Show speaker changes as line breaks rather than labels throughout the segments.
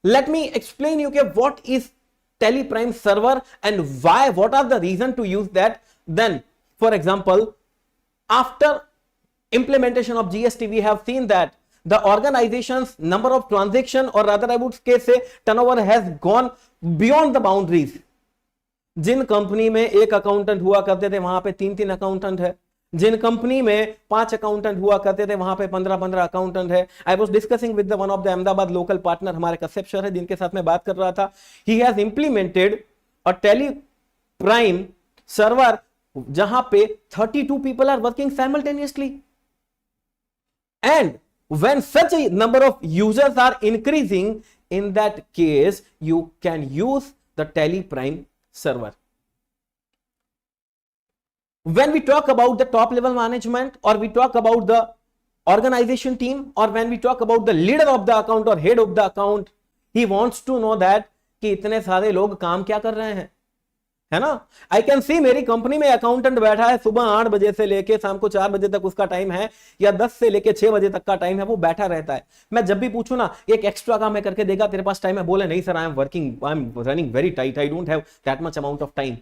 Let me explain you okay, what is Teleprime server and why, what are the reason to use that. Then, for example, after implementation of GST, we have seen that the organization's number of transaction, or rather I would say turnover, has gone beyond the boundaries. जिन company में एक accountant हुआ करते थे वहां पे 3-3 accountant है, जिन company में 5 अकाउंटेंट हुआ करते थे वहां पे 15-15 अकाउंटेंट है. I was discussing with one of the Ahmedabad local partner, हमारे कश्यप सर है जिनके साथ मैं बात कर रहा था. He has implemented a Tally Prime server जहां पे 32 people are working simultaneously. And when such a number of users are increasing, in that case you can use the Teleprime server. When we talk about the top level management, or we talk about the organization team, or when we talk about the leader of the account or head of the account, he wants to know that कि इतने सारे लोग काम क्या कर रहे हैं, है ना. आई कैन सी मेरी कंपनी में अकाउंटेंट बैठा है, सुबह 8 बजे से लेके शाम को 4 बजे तक उसका टाइम है, या 10 से लेके 6 बजे तक का टाइम है, वो बैठा रहता है. मैं जब भी पूछूं ना एक एक्स्ट्रा काम है करके देगा, तेरे पास टाइम है, बोले नहीं sir I am working, I am running very tight, I don't have that much amount of time.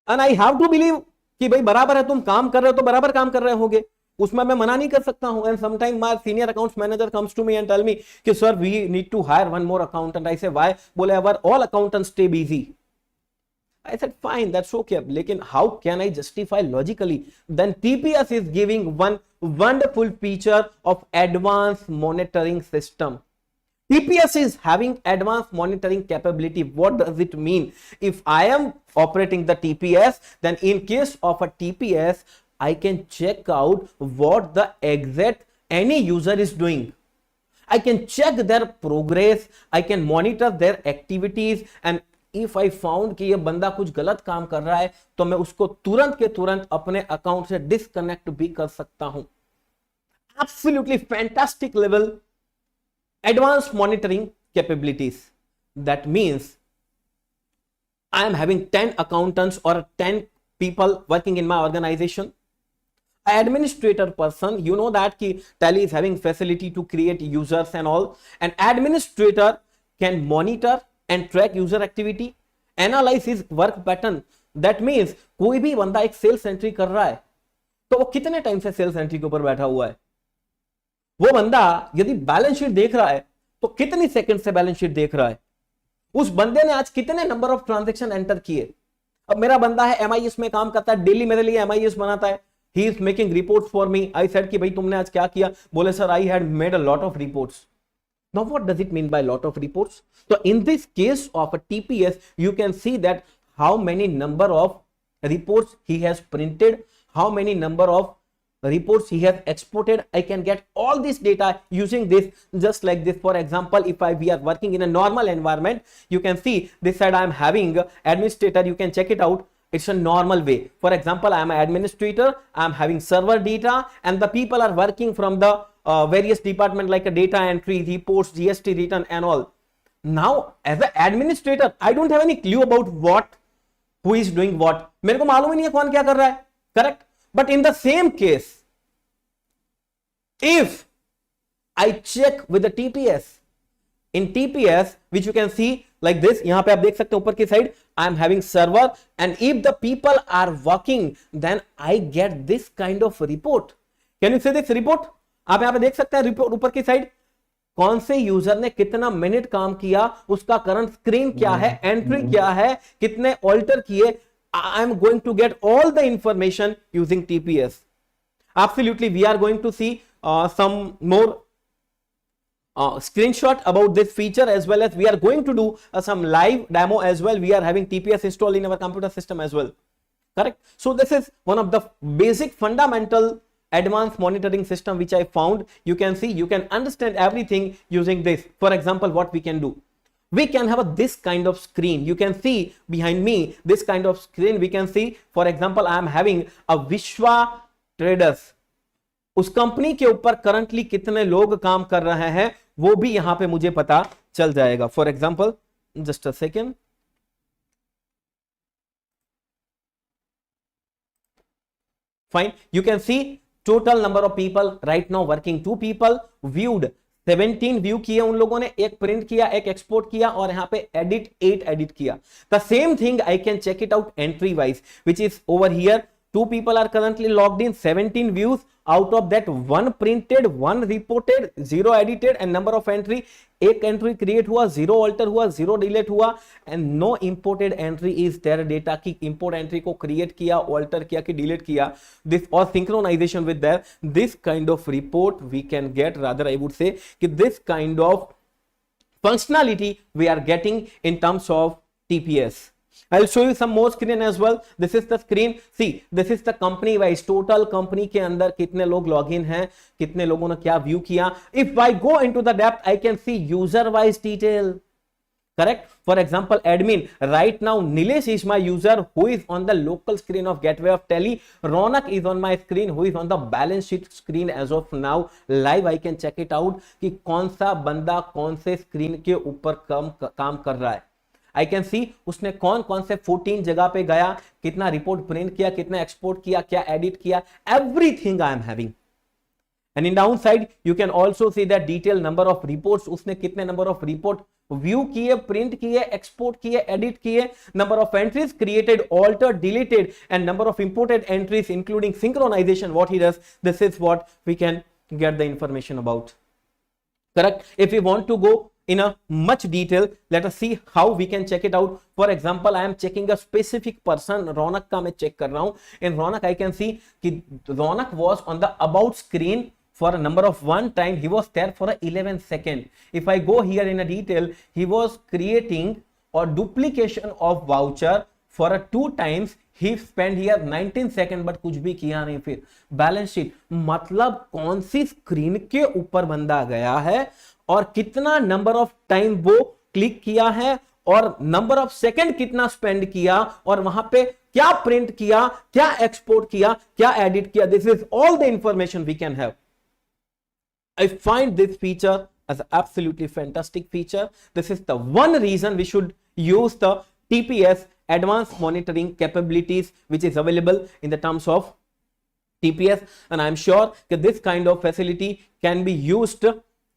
And I have to believe कि भाई बराबर है, तुम काम कर रहे हो तो बराबर काम कर रहे होगे, उसमें मैं मना नहीं कर सकता हूं. And sometime my senior accounts manager comes to me and tell me कि sir we need to hire one more accountant. I say why? बोले our all accountants stay busy. I said fine, that's okay. लेकिन how can I justify logically? Then TPS is giving one wonderful feature of advanced monitoring system. TPS is having advanced monitoring capability. What does it mean? If I am operating the TPS, then in case of a TPS, I can check out what the exact any user is doing. I can check their progress. I can monitor their activities, and if I found कि ये बंदा कुछ गलत काम कर रहा है तो मैं उसको तुरंत के तुरंत अपने अकाउंट से डिस्कनेक्ट भी कर सकता हूं. Absolutely fantastic level advance monitoring capabilities. That means I am having 10 accountants or 10 people working in my organization. Administrator person, you know that ki Tally is having facility to create users and all. An administrator can monitor and track user activity, analyze his work pattern. That means कोई भी बंदा एक sales entry कर रहा है तो वो कितने टाइम से सेल्स एंट्री के ऊपर बैठा हुआ है, वो बंदा यदि बैलेंस शीट देख रहा है तो कितनी सेकंड से बैलेंस शीट देख रहा है, उस बंदे ने आज कितने नंबर ऑफ ट्रांजैक्शन एंटर किए. अब मेरा बंदा है MIS में काम करता है, डेली मेरे लिए MIS बनाता है, he is making reports for me. I said कि भाई तुमने आज क्या किया, बोले sir I had made a lot of reports. Now what does it mean by lot of reports? So in this case of a TPS, you can see that how many number of reports he has printed, how many number of reports he has exported. I can get all this data using this, just like this. For example, if we are working in a normal environment, you can see this side I am having administrator, you can check it out. It's a normal way. For example, I am an administrator, I am having server data, and the people are working from the various department like a data entry, reports, GST return and all. Now as an administrator, I don't have any clue about what who is doing what. मेरे को मालूम ही नहीं है कौन क्या कर रहा है, correct? But in the same case, if I check with the TPS, in TPS which you can see like this, यहां पे आप देख सकते हैं ऊपर की side I am having server, and if the people are working, then I get this kind of report. Can you see this report? आप यहां पे देख सकते हैं रिपोर्ट ऊपर की साइड, कौन से यूजर ने कितना मिनट काम किया, उसका करंट स्क्रीन क्या है, एंट्री क्या है, कितने ऑल्टर किए. I am going to get all the information using TPS. Absolutely, we are going to see some more screenshot about this feature, as well as we are going to do some live demo as well. We are having TPS installed in our computer system as well, correct? So this is one of the basic fundamental advanced monitoring system which I found. You can see, you can understand everything using this. For example, what we can do, we can have this kind of screen. You can see behind me this kind of screen. We can see, for example, I am having a Vishwa Traders. उस company के ऊपर currently कितने लोग काम कर रहे हैं वो भी यहां पे मुझे पता चल जाएगा. For example, just a second, fine, you can C total number of people right now working, 2 people, viewed 17 view किए उन लोगों ने, एक प्रिंट किया, एक एक्सपोर्ट किया, और यहां पे एडिट 8 एडिट किया. The same thing I can check it out entry wise, which is over here. 2 people are currently logged in, 17 views. Out of that, 1 printed, 1 reported, 0 edited, and number of entry, एक entry create हुआ, 0 alter हुआ, 0 delete हुआ, and no imported entry is there. data की import entry को create किया, alter किया कि delete किया, this or synchronization with that, this kind of report we can get, rather I would say कि this kind of functionality we are getting in terms of TPS. I'll show you some more screen as well. This is the screen. See, this is the company wise. Total company के अंदर कितने लोग login हैं, कितने लोगों ने क्या view किया. If I go into the depth, I can see user wise detail. Correct? For example, admin. Right now, Nilesh is my user who is on the local screen of Gateway of Tele. Ronak is on my screen who is on the balance sheet screen as of now. Live I can check it out कि कौन सा बंदा कौन से screen के ऊपर काम कर रहा है. आई कैन सी उसने कौन कौन से 14 जगह पे गया, कितना रिपोर्ट प्रिंट किया, कितना एक्सपोर्ट किया, क्या एडिट किया, everything I am having. And in down side you can also see that detail number of reports, उसने कितने नंबर ऑफ रिपोर्ट व्यू किए, प्रिंट किए, एक्सपोर्ट किए, एडिट किए, number of entries created, altered, deleted, and number of imported entries including synchronisation. What he does, this is what we can get the information about. Correct? If we want to go in a much detail, let us see how we can check it out. For example, I am checking a specific person. Ronak का मैं check कर रहा हूँ. In Ronak, I can see कि Ronak was on the about screen for a number of one time. He was there for a 11 second. If I go here in a detail, he was creating or duplication of voucher for a 2 times. He spent here 19 second, but कुछ भी किया नहीं. फिर balance sheet, मतलब कौन सी screen के ऊपर बंदा गया है और कितना नंबर ऑफ टाइम वो क्लिक किया है और नंबर ऑफ सेकंड कितना स्पेंड किया और वहां पे क्या प्रिंट किया, क्या एक्सपोर्ट किया, क्या एडिट किया. This is all the information we can have. I find this feature as an absolutely fantastic feature. This is the one reason we should use the TPS advanced monitoring capabilities which is available in the terms of TPS, and I am sure that this kind of facility can be used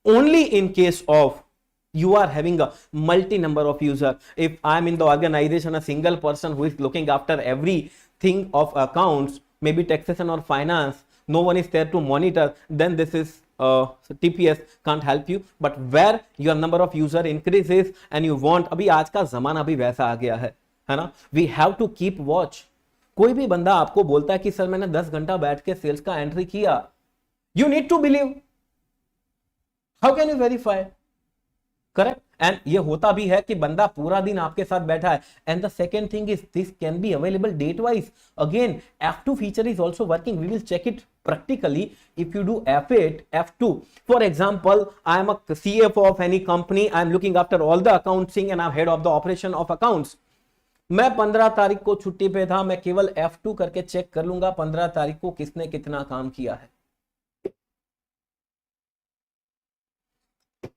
only in case of you are having a multi number of user. If I am in the organization, a single person who is looking after everything of accounts, maybe taxation or finance, no one is there to monitor, then this is so TPS can't help you. But where your number of user increases and you want, अभी आज का जमाना भी वैसा आ गया है ना, we have to keep watch. कोई भी बंदा आपको बोलता है कि सर मैंने 10 घंटा बैठ के सेल्स का एंट्री किया, you need to believe. How can you verify? Correct? And ये होता भी है कि बंदा पूरा दिन आपके साथ बैठा है. And the second thing is this can be available date wise. Again F2 feature is also working. We will check it practically if you do F8, F2. For example, I am a CFO of any company. I am looking after all the accounting and I am head of the operation of accounts. मैं 15 तारीख को छुट्टी पे था, मैं केवल F2 करके check कर लूंगा 15 तारीख को किसने कितना काम किया है.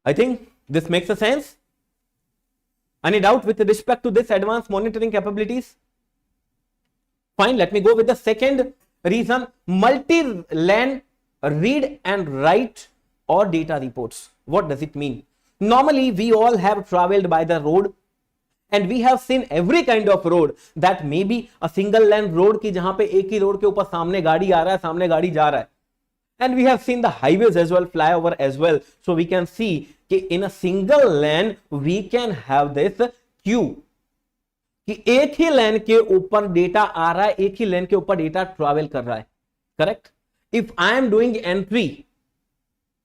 I think this makes a sense. Any doubt with respect to this advanced monitoring capabilities? Fine, let me go with the second reason, multi-LAN read and write or data reports. What does it mean? Normally, we all have traveled by the road and we have seen every kind of road. That may be a single lane road की जहां पे एक ही road के ऊपर सामने गाड़ी आ रहा है, सामने गाड़ी जा रहा है. And we have seen the highways as well, flyover as well. So we can see कि in a single lane we can have this queue कि एक ही लेन के ऊपर डेटा आ रहा है, एक ही लेन के ऊपर डेटा ट्रैवल कर रहा है. Correct? If I am doing entry,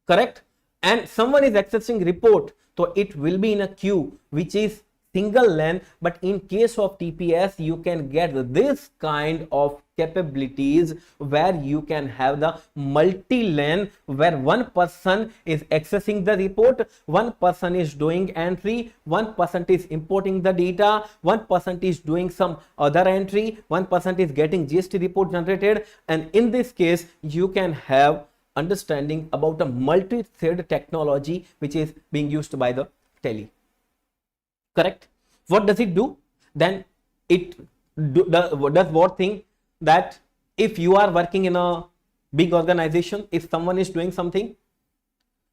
correct, and someone is accessing report, तो it will be in a queue which is single LAN. But in case of TPS, you can get this kind of capabilities where you can have the multi-LAN where one person is accessing the report, one person is doing entry, one person is importing the data, one person is doing some other entry, one person is getting GST report generated, and in this case you can have understanding about a multi-thread technology which is being used by the Tele. Correct? What does it do? Then it does what thing, that if you are working in a big organization, if someone is doing something,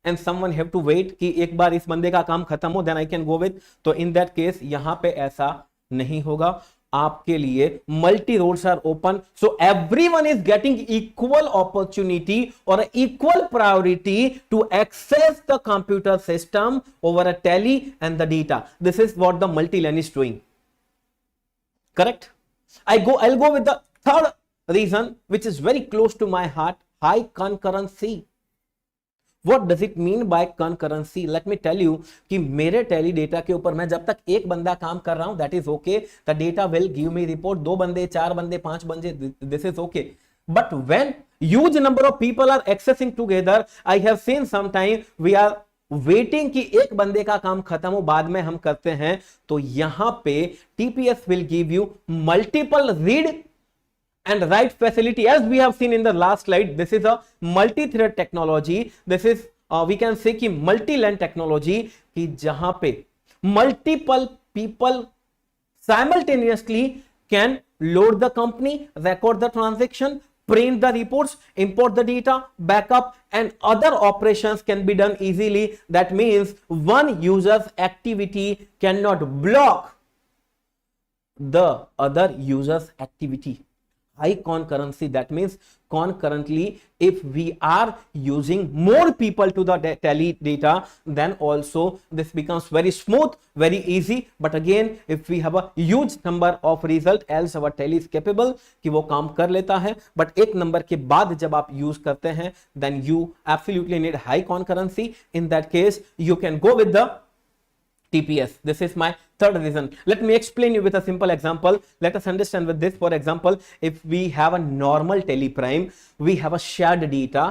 and someone have to wait कि एक बार इस बंदे का काम खत्म हो then I can go with, तो in that case यहां पे ऐसा नहीं होगा, आपके लिए multi roads are open, so everyone is getting equal opportunity और equal priority to access the computer system over a Tally and the data. This is what the multi LAN is doing. Correct? I'll go with the third reason, which is very close to my heart, high concurrency. What does it mean by concurrency? Let me tell you कि मेरे tele data के ऊपर मैं जब तक एक बंदा काम कर रहा हूं, that is okay. The data will give me report. 2 बंदे, 4 बंदे, 5 बंदे, this is okay. But when huge number of people are accessing together, I have seen sometime we are waiting कि एक बंदे का काम खत्म हो, बाद में हम करते हैं, तो यहां पे TPS will give you multiple read and write facility as we have seen in the last slide. This is a multi thread technology. This is we can say कि मल्टी लैन टेक्नोलॉजी, कि जहां पे multiple people simultaneously can load the company, record the transaction, print the reports, import the data, backup, and other operations can be done easily. That means one user's activity cannot block the other user's activity. High concurrency, that means concurrently if we are using more people to the tally data, then also this becomes very smooth, very easy. But again, if we have a huge number of result, else our tally is capable कि वो काम कर लेता है, but एक number के बाद जब आप यूज करते हैं, then you absolutely need high concurrency. In that case you can go with the TPS. This is my third reason. Let me explain you with a simple example. Let us understand with this. For example, if we have a normal teleprime, we have a shared data.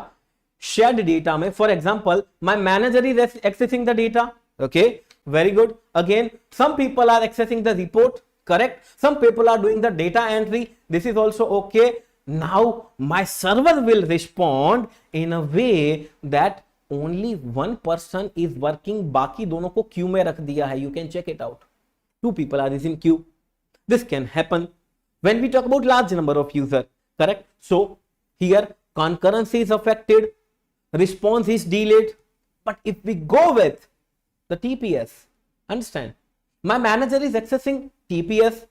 Shared data mein, for example, my manager is accessing the data. Okay, very good. Again, some people are accessing the report. Correct. Some people are doing the data entry. This is also okay. Now my server will respond in a way that only one person is working, बाकी दोनों को Q में रख दिया है. You can check it out. 2 people are in queue. This can happen when we talk about large number of user. Correct? So here concurrency is affected, response is delayed. But if we go with the TPS, understand, my manager is accessing TPS.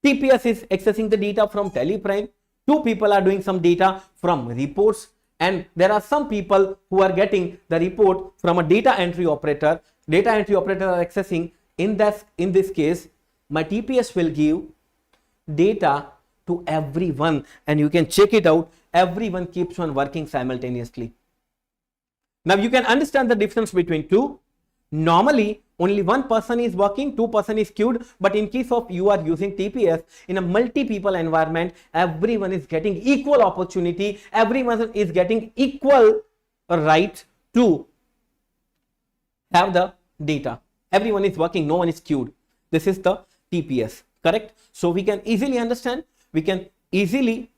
TPS is accessing the data from Teleprime. 2 people are doing some data from reports. And there are some people who are getting the report from a data entry operator. Data entry operator are accessing. In this case, my TPS will give data to everyone, and you can check it out. Everyone keeps on working simultaneously. Now you can understand the difference between two. Normally, only one person is working, 2 person is queued, but in case of you are using TPS in a multi-people environment, everyone is getting equal opportunity, everyone is getting equal right to have the data. Everyone is working, no one is queued. This is the TPS, correct? So we can easily understand, we can easily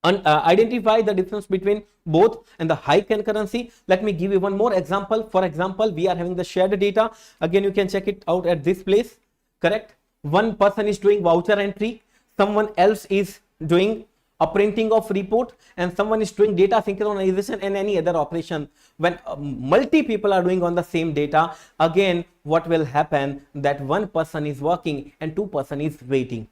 identify the difference between both and the high concurrency. Let me give you one more example. For example, we are having the shared data. Again, you can check it out at this place. Correct? One person is doing voucher entry, someone else is doing a printing of report, and someone is doing data synchronization and any other operation. When multi people are doing on the same data, again what will happen, that one person is working and 2 person is waiting.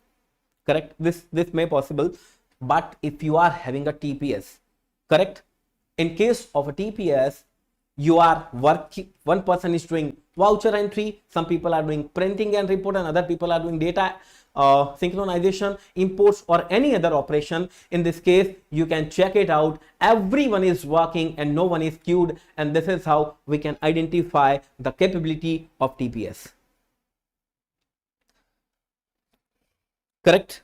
Correct? This may possible. But if you are having a TPS, correct, in case of a TPS, you are working, one person is doing voucher entry, some people are doing printing and report, and other people are doing data synchronization, imports, or any other operation. In this case, you can check it out, everyone is working and no one is queued, and this is how we can identify the capability of TPS. Correct?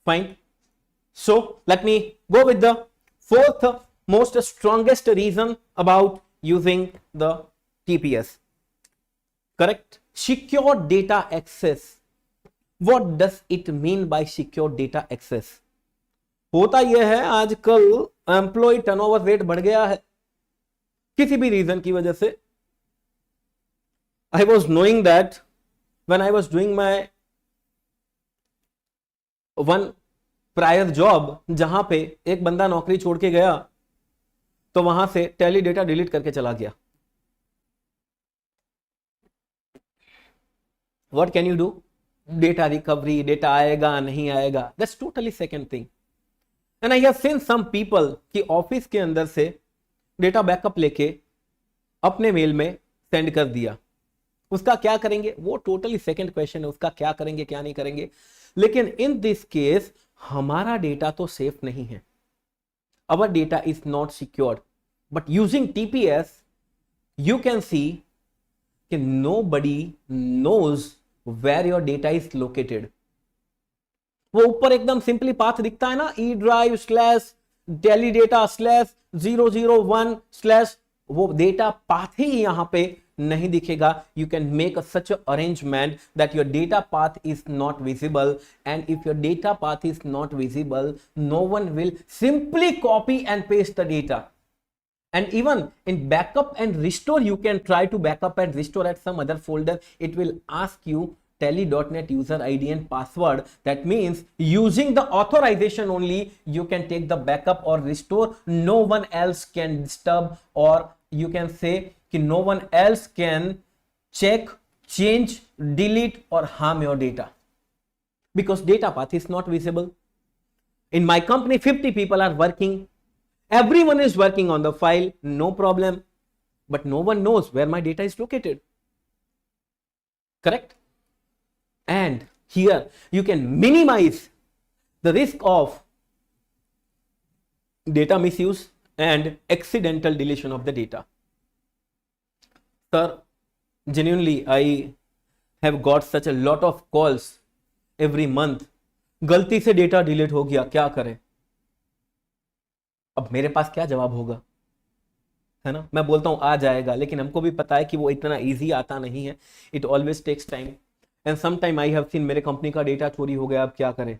Fine. So let me go with the 4th most strongest reason about using the TPS. Correct? Secure data access. What does it mean by secure data access? होता यह है, आजकल employee turnover rate बढ़ गया है किसी भी reason की वजह से. I was knowing that when I was doing my one prior job, जहां पे एक बंदा नौकरी छोड़ के गया, तो वहां से टैली डेटा डिलीट करके चला गया, what can you do? Data recovery, data आएगा नहीं आएगा, that's totally second thing. And I have seen some people कि ऑफिस के अंदर से डेटा बैकअप लेके अपने मेल में सेंड कर दिया, उसका क्या करेंगे वो टोटली सेकंड क्वेश्चन है, उसका क्या करेंगे क्या नहीं करेंगे। लेकिन इन दिस केस हमारा डेटा तो सेफ नहीं है, our data is not secured, but using TPS you can see कि nobody knows where your data is located। वो ऊपर एकदम सिंपली पाथ दिखता है ना, E drive slash daily data slash 001 slash, वो डेटा पाथ ही यहां पे नहीं दिखेगा। You can make such an arrangement that your data path is not visible, and if your data path is not visible, no one will simply copy and paste the data। And even in backup and restore, you can try to backup and restore at some other folder. It will ask you tally.net user ID and password. That means using the authorization only you can take the backup or restore. No one else can disturb, or you can say कि no one else can check, change, delete or harm your data because data path is not visible. In my company 50 people are working, everyone is working on the file, no problem, but no one knows where my data is located, correct? And here you can minimize the risk of data misuse and accidental deletion of the data. Sir, genuinely I have got such a lot of calls every month, गलती से data delete हो गया, क्या करें? अब मेरे पास क्या जवाब होगा, है ना? मैं बोलता हूं आ जाएगा, लेकिन हमको भी पता है कि वो इतना इजी आता नहीं है, it always takes time. And some time I have seen मेरे कंपनी का डेटा चोरी हो गया, अब क्या करें?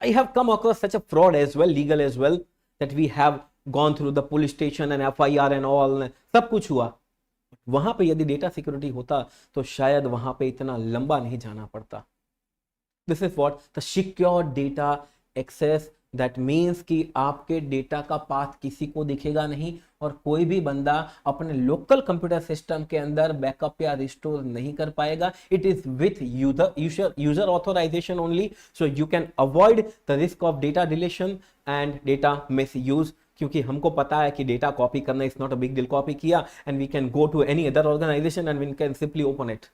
I have come across such a fraud as well, legal as well, that we have gone through the police station and FIR and all, सब कुछ हुआ। वहां पे यदि डेटा सिक्योरिटी होता तो शायद वहां पे इतना लंबा नहीं जाना पड़ता। This is what the secure data access, that means कि आपके डेटा का पाथ किसी को दिखेगा नहीं और कोई भी बंदा अपने लोकल कंप्यूटर सिस्टम के अंदर बैकअप या रिस्टोर नहीं कर पाएगा। It is with user authorisation only, so you can avoid the risk of data deletion and data misuse, क्योंकि हमको पता है कि डेटा कॉपी करना is not a big deal. Copy किया and we can go to any other organisation and we can simply open it,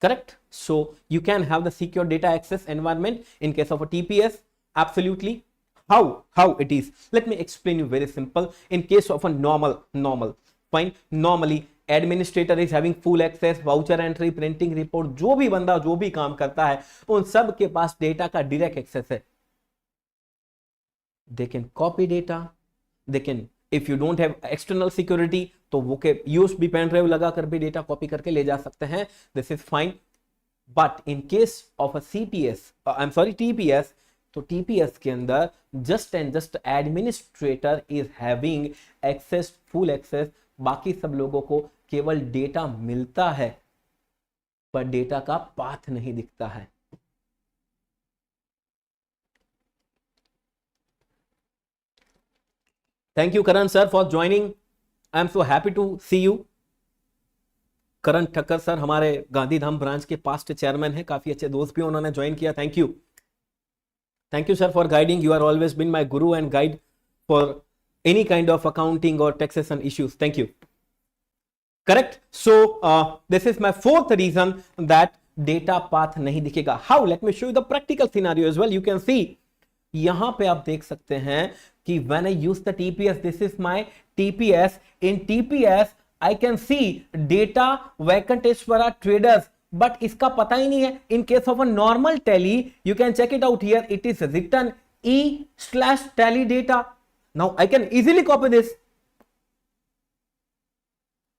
correct? So you can have the secure data access environment in case of a TPS, absolutely. How it is, let me explain you very simple. In case of a normal fine, normally administrator is having full access, voucher entry, printing report, जो भी बंदा जो भी काम करता है उन सब के पास डेटा का डायरेक्ट एक्सेस है। they can copy data, they can, if you don't have external security तो वो के USB पेन ड्राइव लगा कर भी डेटा कॉपी करके ले जा सकते हैं, this is fine। but in case of a CPS, I'm sorry TPS, तो TPS के अंदर just and just administrator is having access, full access, बाकी सब लोगों को केवल डेटा मिलता है पर डेटा का पाथ नहीं दिखता है। Thank you Karan sir for joining, I am so happy to see you। Karan Thakkar sir हमारे गांधीधाम ब्रांच के पास्ट चेयरमैन हैं, काफी अच्छे दोस्त भी उन्होंने ज्वाइन किया, thank you sir for guiding, you are always been my guru and guide for any kind of accounting और taxation issues, thank you, correct. So this is my fourth reason that data path नहीं दिखेगा। How, let me show you the practical scenario as well. You can see यहां पे आप देख सकते हैं कि when I use the TPS, this is my TPS, in TPS I can see data vacant is for our traders, but इसका पता ही नहीं है। in case of a normal tally you can check it out here, it is written e/tally data, now I can easily copy this,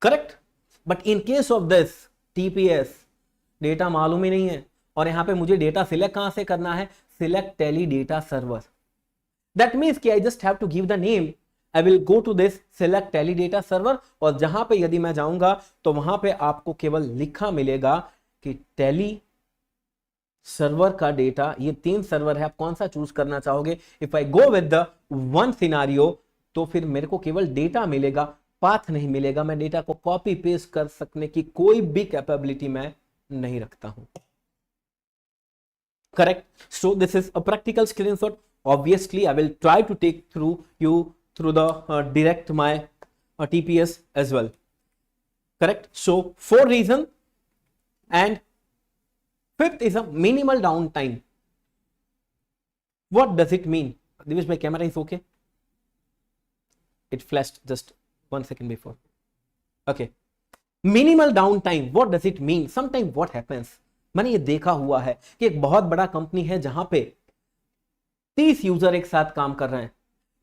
correct? but in case of this TPS data मालूम ही नहीं है और यहां पे मुझे data select कहां से करना है, select tally data server. That means कि I just have to give the name, I will go to this select tally data server और जहां पे यदि मैं जाऊंगा तो वहां पे आपको केवल लिखा मिलेगा कि टैली सर्वर का डेटा, ये 3 सर्वर है, आप कौन सा चूज करना चाहोगे। If I go with the one scenario, तो फिर मेरे को केवल डेटा मिलेगा, पाथ नहीं मिलेगा। मैं डेटा को कॉपी पेस्ट कर सकने की कोई भी कैपेबिलिटी मैं नहीं रखता हूं। Correct. So this is a practical screenshot. Obviously, I will try to take through the direct my TPS as well. Correct. So 4 reason, and fifth is a minimal downtime. What does it mean? Divish, my camera is okay. It flashed just 1 second before. Okay. Minimal downtime. What does it mean? Sometimes what happens? मैंने ये देखा हुआ है कि एक बहुत बड़ा company है जहां पे 30 यूजर एक साथ काम कर रहे हैं।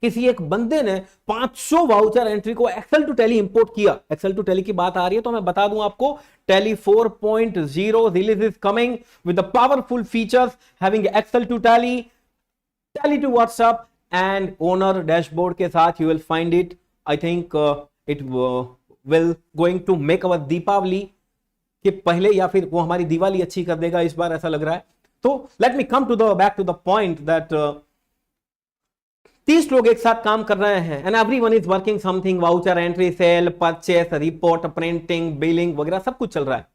किसी एक बंदे ने 500 वाउचर एंट्री को एक्सेल टू टैली इंपोर्ट किया। एक्सेल टू टैली की बात आ रही है तो मैं बता दूं आपको, Tally 4.0 release is coming with the powerful features having Excel to Tally, Tally to WhatsApp and owner dashboard के साथ। You will find it, I think it will going to make our Deepavali कि पहले या फिर वो हमारी दिवाली अच्छी कर देगा इस बार, ऐसा लग रहा है। तो let me come to the back to the point that 30 लोग एक साथ काम कर रहे हैं and everyone is working something, voucher entry, sale, purchase, report, printing, billing वगैरह सब कुछ चल रहा है।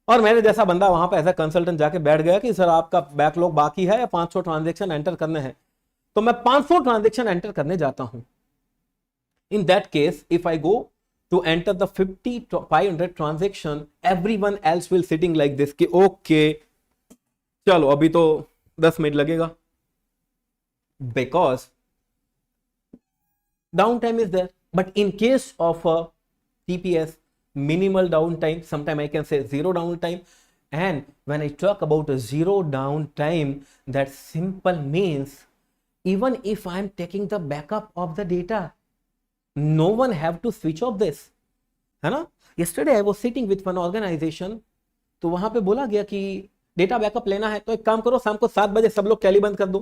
और मेरे जैसा बंदा वहां पे एज ए कंसल्टेंट जाके बैठ गया कि सर आपका बैकलॉग बाकी है या 500 ट्रांजेक्शन एंटर करने हैं। तो मैं 500 ट्रांजेक्शन एंटर करने जाता हूं। इन that case if I go to enter the 50 to 500 transaction, everyone else will sitting like this कि okay चलो अभी तो 10 मिनट लगेगा, because downtime is there. But in case of a TPS, minimal downtime, sometime I can say zero downtime. And when I talk about a zero downtime, that simple means even if I am taking the backup of the data, no one have to switch off this, है ना। yesterday I was sitting with one organization, तो वहां पे बोला गया कि data backup लेना है तो एक काम करो, शाम को 7 बजे सब लोग टैली बंद कर दो,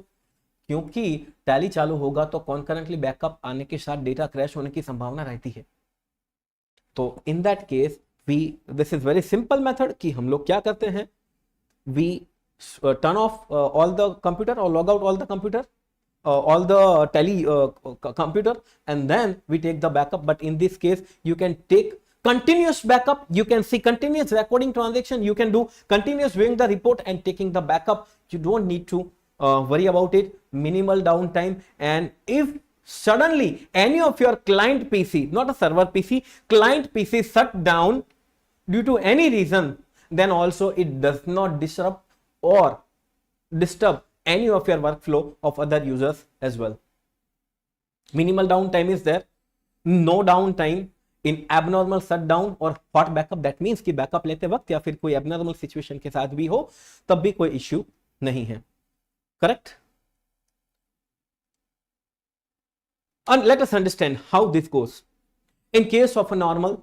क्योंकि टैली चालू होगा तो कॉन्करेंटली बैकअप आने के साथ डेटा क्रैश होने की संभावना रहती है। तो in that case this is very simple method कि हम लोग क्या करते हैं, we turn off all the computer और log out all the computer, all the tally computer, and then we take the backup. But in this case you can take continuous backup, you can see continuous recording transaction, you can do continuous viewing the report and taking the backup. You don't need to worry about it. Minimal downtime. And if suddenly any of your client PC, not a server PC, client PC shut down due to any reason, then also it does not disrupt or disturb any of your workflow of other users as well. Minimal downtime is there. No downtime in abnormal shutdown or hot backup. That means कि backup लेते वक्त या फिर कोई abnormal situation के साथ भी हो तब भी कोई इश्यू नहीं है। Correct. And let us understand how this goes. In case of a normal,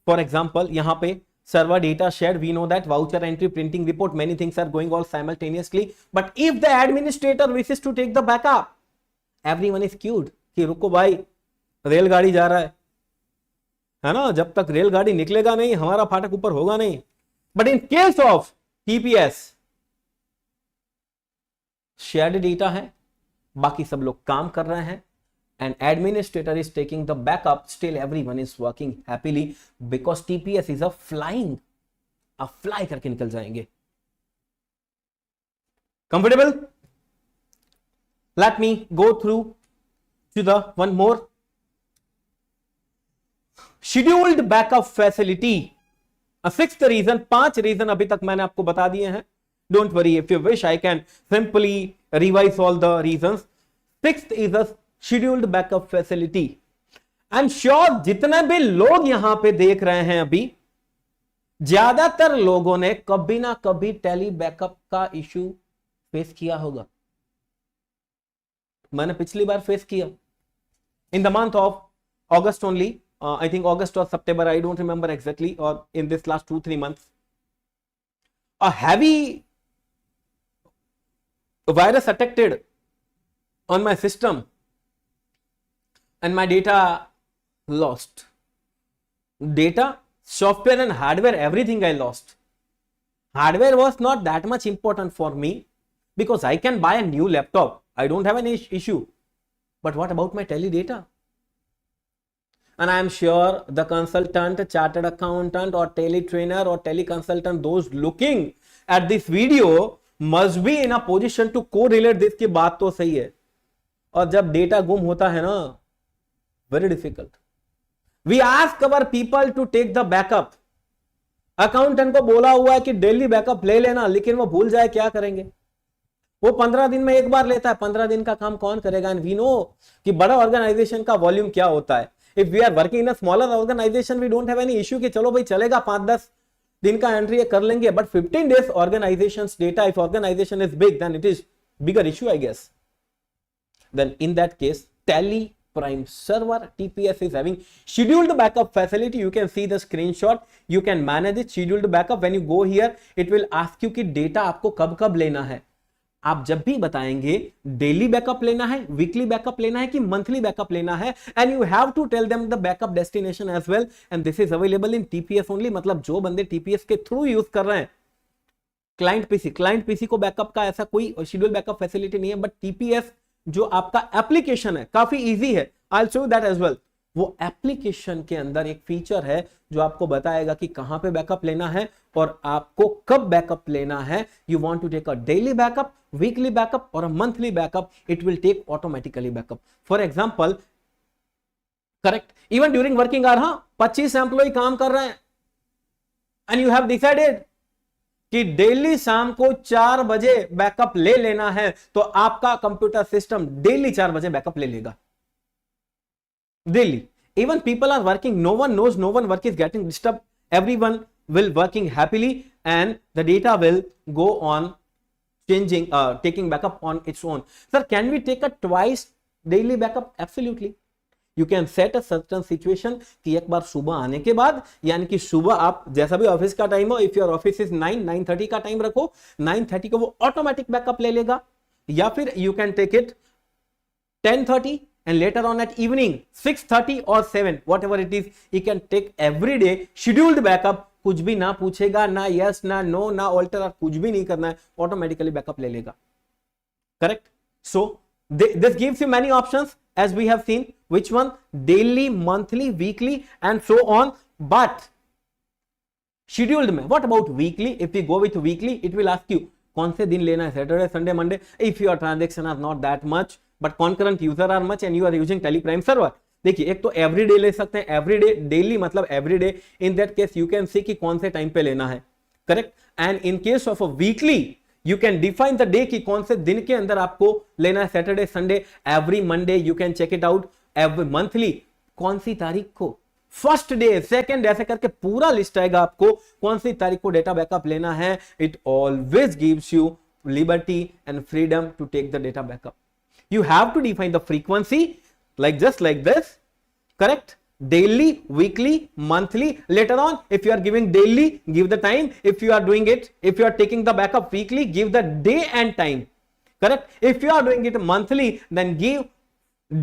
for example, यहाँ पे server data shared, we know that voucher entry, printing report, many things are going all simultaneously. But if the administrator wishes to take the backup, everyone is queued कि रुको भाई, रेलगाड़ी जा रहा है ना, जब तक रेलगाड़ी निकलेगा नहीं हमारा फाटक ऊपर होगा नहीं। But in case of TPS, shared data है, बाकी सब लोग काम कर रहे हैं, and administrator is taking the backup, still everyone is working happily because TPS is a fly करके निकल जाएंगे। Comfortable? Let me go through to the one more scheduled backup facility. A sixth reason, 5 reason अभी तक मैंने आपको बता दिए हैं। Don't worry, if you wish I can simply revise all the reasons. Sixth is a scheduled backup facility. I am sure जितने भी लोग यहां पे देख रहे हैं अभी, ज्यादातर लोगों ने कभी ना कभी टैली बैकअप का इश्यू फेस किया होगा। मैंने पिछली बार फेस किया in the month of August only, I think August और सितंबर, आई डोंट रिमेंबर एग्जैक्टली, और in this last 2-3 months a heavy virus attacked on my system and my data lost. Data, software and hardware, everything I lost. Hardware was not that much important for me because I can buy a new laptop. I don't have any issue. but what about my tally data? And I am sure the consultant, chartered accountant, or tally trainer, or tally consultant, those looking at this video must be in a position to correlate this. की बात तो सही है, और जब data गुम होता है ना, very difficult. We ask our people to take the backup. Accountant को बोला हुआ है कि डेली बैकअप ले लेना, लेकिन वो भूल जाए, क्या करेंगे? वो 15 दिन में एक बार लेता है, 15 दिन का काम कौन करेगा? एंड वी नो कि बड़ा ऑर्गेनाइजेशन का वॉल्यूम क्या होता है. If we are working in a smaller organization, we don't have any issue कि चलो भाई चलेगा, 5-10 दिन का एंट्री कर लेंगे. But 15 days organizations data, if organization is big, then it is bigger issue, I guess. Then in that case, Tally Prime Server TPS is having scheduled backup facility. You can see the screenshot. You can manage it. Scheduled backup. When you go here, it will ask you कि data आपको कब कब लेना है. आप जब भी बताएंगे डेली बैकअप लेना है, वीकली बैकअप लेना है कि मंथली बैकअप लेना है, and you have to tell them the backup destination as well. And this is available in TPS only. मतलब जो बंदे टीपीएस के थ्रू यूज कर रहे हैं, क्लाइंट पीसी को बैकअप का ऐसा कोई शेड्यूल बैकअप फैसिलिटी नहीं है. बट टीपीएस जो आपका एप्लीकेशन है काफी इजी है. I will show you that as well. वो एप्लीकेशन के अंदर एक फीचर है जो आपको बताएगा कि कहां पे बैकअप लेना है और आपको कब बैकअप लेना है. You want to take a daily backup, weekly backup और a monthly backup, it will take automatically backup. For example, correct, even during working hour, 25 employ काम कर रहे हैं, एंड यू हैव डिसाइडेड कि डेली शाम को 4 बजे बैकअप ले लेना है, तो आपका कंप्यूटर सिस्टम डेली 4 बजे बैकअप ले लेगा. Daily. Even people are working, no one knows, no one work is getting disturb, everyone will working happily and the data will go on changing, taking backup on its own. Sir, can we take a twice daily backup? Absolutely. You can set a certain situation कि एक बार सुबह आने के बाद, यानी कि सुबह आप जैसा भी ऑफिस का टाइम हो, इफ योर ऑफिस इज 9-9:30 का टाइम रखो, 9:30 को वो ऑटोमेटिक बैकअप ले लेगा. या फिर you can take it 10:30 and later on at evening 6:30 or 7, whatever it is, you can take every day scheduled backup. कुछ भी ना पूछेगा, ना यस ना नो ना ऑल्टर, और कुछ भी नहीं करना है, ऑटोमेटिकली बैकअप ले लेगा. Correct. So this gives you many options as we have seen. Which one? Daily, monthly, weekly and so on. But scheduled में, what about weekly? If we go with weekly, it will ask you कौन से दिन लेना है, Saturday, Sunday, Monday. If your transaction are not that much but concurrent user are much and you are using Tally Prime Server. देखिए, एक तो everyday ले सकते हैं, एवरीडे, डेली मतलब everyday. In that case you can see कि कौन से टाइम पे लेना है. Correct. And in case of a weekly, you can define the day कि कौन से दिन के अंदर आपको लेना है, Saturday, Sunday, every Monday you can check it out. Every monthly, कौन सी तारीख को, फर्स्ट डे, सेकंड, ऐसे करके पूरा लिस्ट आएगा आपको कौन सी तारीख को डेटा बैकअप लेना है. It always gives you liberty and freedom to take the data backup. You have to define the frequency like just like this, correct? Daily, weekly, monthly. Later on, if you are giving daily, give the time. If you are doing it, if you are taking the backup weekly, give the day and time, correct? If you are doing it monthly, then give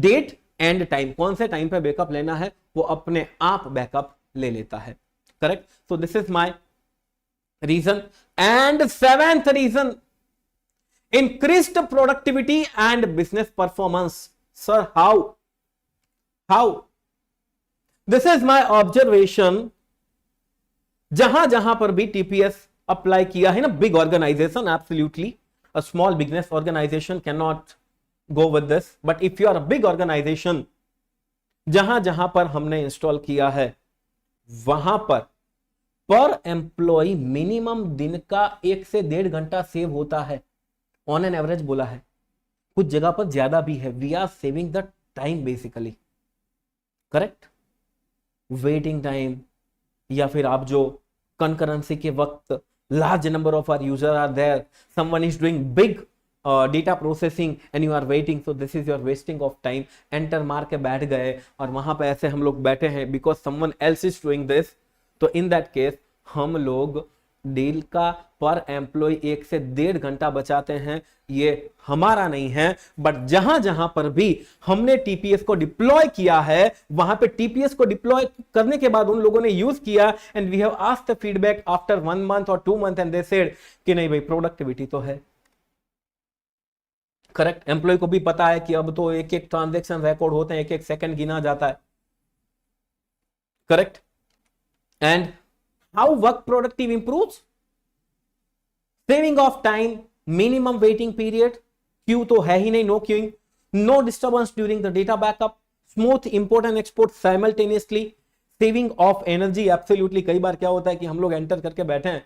date and time. कौन से time पे backup लेना है, वो अपने आप backup ले लेता है. correct? So this is my reason. And 7th reason, increased productivity and business performance. Sir, how? This is my observation. जहां जहां पर भी टीपीएस अप्लाई किया है ना, big organization, absolutely a small business organization cannot go with this, but if you are a big organization, जहां जहां पर हमने इंस्टॉल किया है, वहां पर एम्प्लॉय मिनिमम दिन का 1 से 1.5 घंटा सेव होता है. ऑन एन एवरेज बोला है, कुछ जगह पर ज्यादा भी है. We are saving the time basically. Correct. Waiting time, या फिर आप जो कंकरेंसी के वक्त large number of our user are there, someone is doing big data processing and you are waiting, so this is your wasting of time. Enter मार के बैठ गए और वहां पे ऐसे हम लोग बैठे हैं because someone else is doing this. तो इन दैट केस हम लोग डील का पर एम्प्लॉय 1 से 1.5 घंटा बचाते हैं. ये हमारा नहीं है, बट जहां जहां पर भी हमने टीपीएस को डिप्लॉय किया है, वहां पे टीपीएस को डिप्लॉय करने के बाद उन लोगों ने यूज किया, and we have asked the feedback after 1 month और 2 months, एंड दे सेड कि नहीं भाई प्रोडक्टिविटी तो है. करेक्ट, एम्प्लॉय को भी पता है कि अब तो एक एक ट्रांजेक्शन रिकॉर्ड होते हैं, एक एक सेकंड गिना जाता है, correct. And how work productive improves, saving of time, minimum waiting period, queue तो है ही नहीं, no queuing, no disturbance during the data backup, smooth import and export simultaneously, saving of energy absolutely. कई बार क्या होता है कि हम लोग एंटर करके बैठे हैं,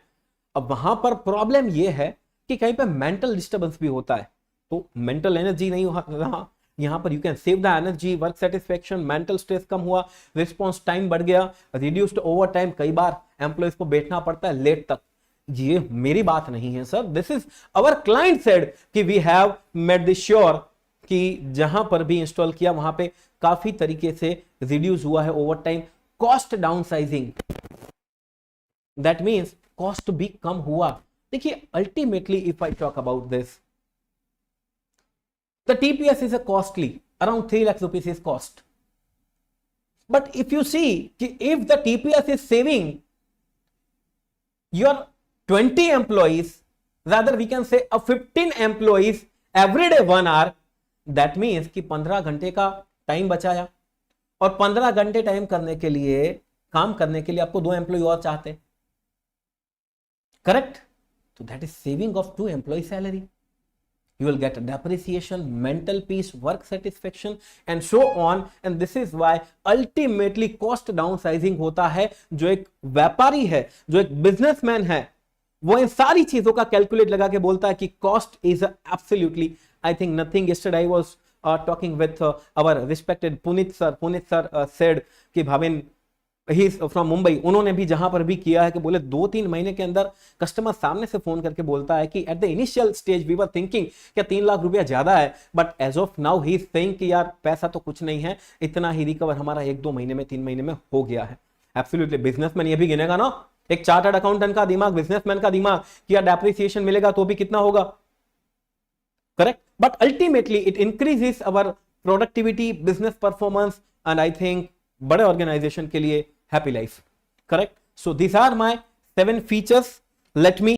अब वहां पर प्रॉब्लम यह है कि कहीं पे मेंटल डिस्टर्बेंस भी होता है, तो मेंटल एनर्जी नहीं रहा, यहां पर you can save the energy, work satisfaction, mental stress कम हुआ, रिस्पॉन्स टाइम बढ़ गया, रिड्यूस्ड ओवर टाइम। कई बार एम्प्लॉयज को बैठना पड़ता है लेट तक, ये मेरी बात नहीं है sir, this is our client said कि we have made this sure कि जहां पर भी इंस्टॉल किया वहां पे काफी तरीके से रिड्यूस हुआ है over time. Cost down sizing, that means cost भी कम हुआ। देखिए ultimately if I talk about this, the TPS is a costly, around 3 lakh rupees is cost, but if you see कि if the TPS is saving your 20 employees, rather we can say a 15 employees every day 1 hour, that means कि 15 घंटे का time बचाया, और 15 घंटे time करने के लिए, काम करने के लिए आपको 2 एम्प्लॉय और चाहते, करेक्ट, तो that is saving of 2 employ salary. You will get depreciation, mental peace, work satisfaction and so on, and this is why ultimately cost downsizing होता है। जो एक व्यापारी है, जो एक बिजनेसमैन है, वो इन सारी चीजों का कैलकुलेट लगा के बोलता है कि cost is absolutely, I think nothing, yesterday I was talking with our respected Punit sir said कि Bhavin he is from Mumbai, उन्होंने भी जहां पर भी किया है कि बोले 2-3 महीने के अंदर कस्टमर सामने से फोन करके बोलता है कि at the initial stage we were thinking क्या 3 लाख रुपया ज्यादा है, but as of now he is saying कि यार पैसा तो कुछ नहीं है, इतना ही रिकवर हमारा 1-2 महीने में, 3 महीने में हो गया है। एब्सोल्युटली बिजनेसमैन ये भी गिनेगा ना, एक चार्टर्ड अकाउंटेंट का दिमाग, बिजनेसमैन का दिमाग कि यार डेप्रिसिएशन मिलेगा तो भी कितना होगा, correct, but ultimately it increases our productivity, business performance, and I think बड़े ऑर्गेनाइजेशन के लिए happy life, correct? So these are my 7 features. Let me